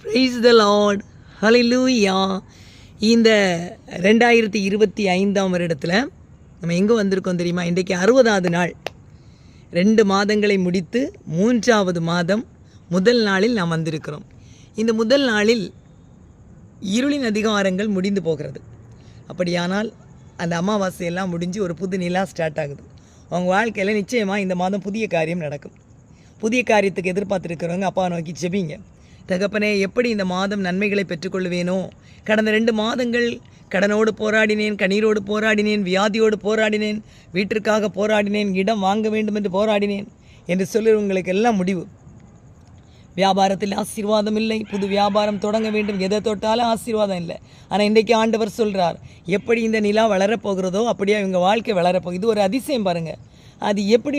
Praise the Lord, ஹல்லேலூயா. இந்த 2025 வருடத்தில் நம்ம எங்கே வந்திருக்கோம் தெரியுமா? இன்றைக்கு 60வது நாள். 2 மாதங்களை முடித்து 3வது மாதம் முதல் நாளில் நாம் வந்திருக்கிறோம். இந்த முதல் நாளில் இருளின் அதிகாரங்கள் முடிந்து போகிறது. அப்படியானால் அந்த அமாவாசையெல்லாம் முடிஞ்சு ஒரு புது நிலா ஸ்டார்ட் ஆகுது. அவங்க வாழ்க்கையில் நிச்சயமாக இந்த மாதம் புதிய காரியம் நடக்கும். புதிய காரியத்துக்கு எதிர்பார்த்துருக்கிறவங்க அப்பா நோக்கி ஜெபிங்க. தகப்பனே, எப்படி இந்த மாதம் நன்மைகளை பெற்றுக்கொள்வேனோ? கடந்த 2 மாதங்கள் கடனோடு போராடினேன், கண்ணீரோடு போராடினேன், வியாதியோடு போராடினேன், வீட்டிற்காக போராடினேன், இடம் வாங்க வேண்டும் என்று போராடினேன் என்று சொல்லுறவங்களுக்கு எல்லாம் முடிவு. வியாபாரத்தில் ஆசீர்வாதம் இல்லை, புது வியாபாரம் தொடங்க வேண்டும், எதை தொட்டாலும் ஆசீர்வாதம் இல்லை. ஆனால் இன்றைக்கு ஆண்டவர் சொல்கிறார், எப்படி இந்த நிலா வளரப்போகிறதோ அப்படியே இவங்க வாழ்க்கை வளரப்போகுது. இது ஒரு அதிசயம் பாருங்கள். அது எப்படி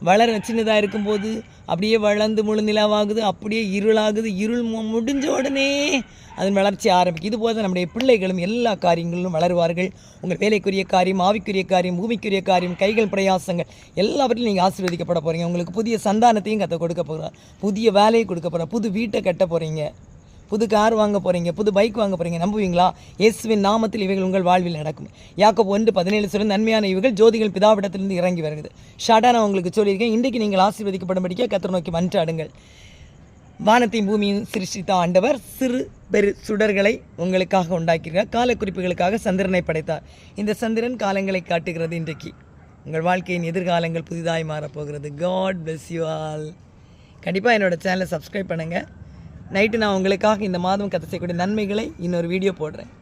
வளர சின்னதாக இருக்கும்போது அப்படியே வளர்ந்து முழு நிலாவாகுது, அப்படியே இருளாகுது, இருள் முடிஞ்ச உடனே அதன் வளர்ச்சி ஆரம்பிக்கும். இதுபோல் நம்முடைய பிள்ளைகளும் எல்லா காரியங்களிலும் வளருவார்கள். உங்கள் வேலைக்குரிய காரியம், ஆவிக்குரிய காரியம், பூமிக்குரிய காரியம், கைகள் பிரயாசங்கள் எல்லாவற்றிலும் நீங்கள் ஆசீர்வதிக்கப்பட போகிறீங்க. உங்களுக்கு புதிய சந்தானத்தையும் கொடுக்க போகிறார், புதிய வேலையை கொடுக்க போகிறார், புது வீட்டை கட்ட போகிறீங்க, புது கார் வாங்க போகிறீங்க, புது பைக் வாங்க போகிறீங்க. நம்புவீங்களா? இயேசுவின் நாமத்தில் இவைகள் உங்கள் வாழ்வில் நடக்கும். யாக்கோபு 1:17 சொல்லி, நன்மையான இவைகள் ஜோதிகள் பிதாவிடத்திலிருந்து இறங்கி வருகிறது. ஷார்ட்டாக நான் உங்களுக்கு சொல்லியிருக்கேன். இன்றைக்கு நீங்கள் ஆசீர்வதிக்கப்படும்படிக்க கர்த்தரை நோக்கி மன்றாடுங்கள். வானத்தையும் பூமியும் சிருஷ்டித்த ஆண்டவர் சிறு பெரு சுடர்களை உங்களுக்காக உண்டாக்கிறார். காலக்குறிப்புகளுக்காக சந்திரனை படைத்தார். இந்த சந்திரன் காலங்களை காட்டுகிறது. இன்றைக்கு உங்கள் வாழ்க்கையின் எதிர்காலங்கள் புதிதாய் மாறப்போகிறது. God bless you all. கண்டிப்பாக என்னோடய சேனலை சப்ஸ்கிரைப் பண்ணுங்கள். நைட்டு நான் உங்களுக்காக இந்த மாதம் கதை செய்யக்கூடிய நன்மைகளை இன்னொரு வீடியோ போடுறேன்.